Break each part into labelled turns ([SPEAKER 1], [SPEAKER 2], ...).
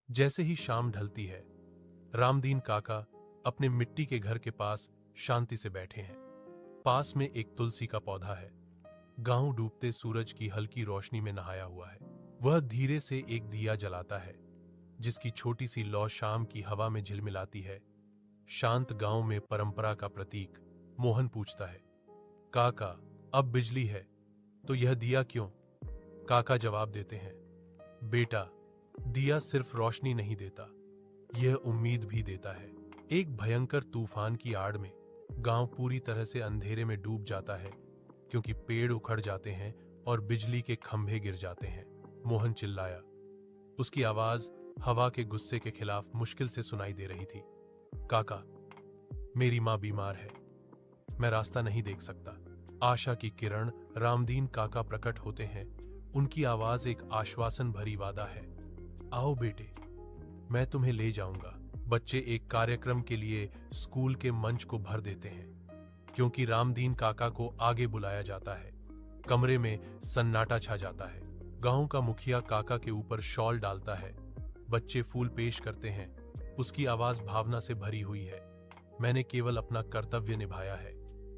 [SPEAKER 1] जैसे ही शाम ढलती है, रामदीन काका अपने मिट्टी के घर के पास शांति से बैठे हैं। पास में एक तुलसी का पौधा है। गांव डूबते सूरज की हल्की रोशनी में नहाया हुआ है। वह धीरे से एक दिया जलाता है, जिसकी छोटी सी लौ शाम की हवा में झिलमिलाती है। शांत गांव में परंपरा का प्रतीक। मोहन पूछता है, काका, अब बिजली है तो यह दिया क्यों? काका जवाब देते हैं, बेटा, दिया सिर्फ रोशनी नहीं देता, यह उम्मीद भी देता है। एक भयंकर तूफान की आड़ में गांव पूरी तरह से अंधेरे में डूब जाता है, क्योंकि पेड़ उखड़ जाते हैं और बिजली के खंभे गिर जाते हैं। मोहन चिल्लाया। उसकी आवाज हवा के गुस्से के खिलाफ मुश्किल से सुनाई दे रही थी। काका, मेरी मां बीमार है, मैं रास्ता नहीं देख सकता। आशा की किरण रामदीन काका प्रकट होते हैं। उनकी आवाज एक आश्वासन भरी वादा है। आओ बेटे, मैं तुम्हें ले जाऊंगा। बच्चे एक कार्यक्रम के लिए स्कूल के मंच को भर देते हैं, क्योंकि रामदीन काका को आगे बुलाया जाता है। कमरे में सन्नाटा छा जाता है। गांव का मुखिया काका के ऊपर शॉल डालता है। बच्चे फूल पेश करते हैं। उसकी आवाज भावना से भरी हुई है। मैंने केवल अपना कर्तव्य निभाया है।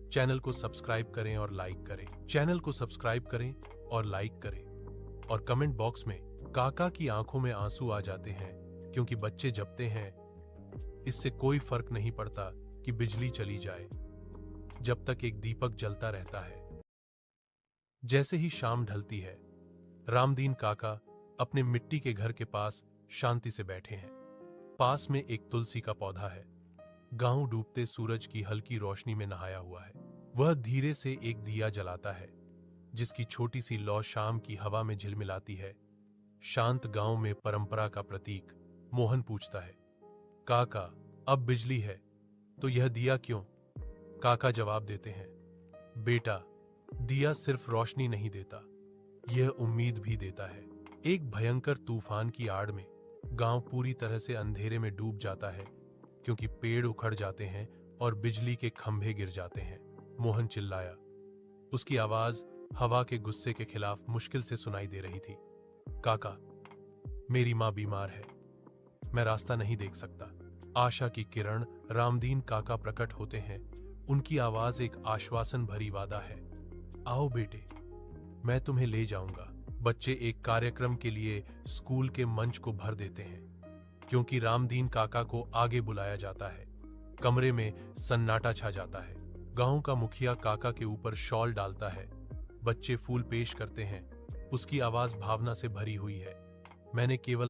[SPEAKER 1] चैनल को सब्सक्राइब करें और लाइक करें। चैनल को सब्सक्राइब करें और लाइक करें। और कमेंट बॉक्स में काका की आंखों में आंसू आ जाते हैं, क्योंकि बच्चे जपते हैं, इससे कोई फर्क नहीं पड़ता कि बिजली चली जाए, जब तक एक दीपक जलता रहता है। जैसे ही शाम ढलती है, रामदीन काका अपने मिट्टी के घर के पास शांति से बैठे हैं। पास में एक तुलसी का पौधा है। गांव डूबते सूरज की हल्की रोशनी में नहाया हुआ है। वह धीरे से एक दिया जलाता है, जिसकी छोटी सी लौ शाम की हवा में झिलमिलाती है। शांत गांव में परंपरा का प्रतीक। मोहन पूछता है, काका, अब बिजली है तो यह दिया क्यों? काका जवाब देते हैं, बेटा, दिया सिर्फ रोशनी नहीं देता, यह उम्मीद भी देता है। एक भयंकर तूफान की आड़ में गांव पूरी तरह से अंधेरे में डूब जाता है, क्योंकि पेड़ उखड़ जाते हैं और बिजली के खंभे गिर जाते हैं। मोहन चिल्लाया। उसकी आवाज हवा के गुस्से के खिलाफ मुश्किल से सुनाई दे रही थी। काका, मेरी मां बीमार है, मैं रास्ता नहीं देख सकता। आशा की किरण रामदीन काका प्रकट होते हैं। उनकी आवाज एक आश्वासन भरी वादा है। आओ बेटे, मैं तुम्हें ले जाऊंगा। बच्चे एक कार्यक्रम के लिए स्कूल के मंच को भर देते हैं, क्योंकि रामदीन काका को आगे बुलाया जाता है। कमरे में सन्नाटा छा जाता है। गांव का मुखिया काका के ऊपर शॉल डालता है। बच्चे फूल पेश करते हैं। उसकी आवाज भावना से भरी हुई है। मैंने केवल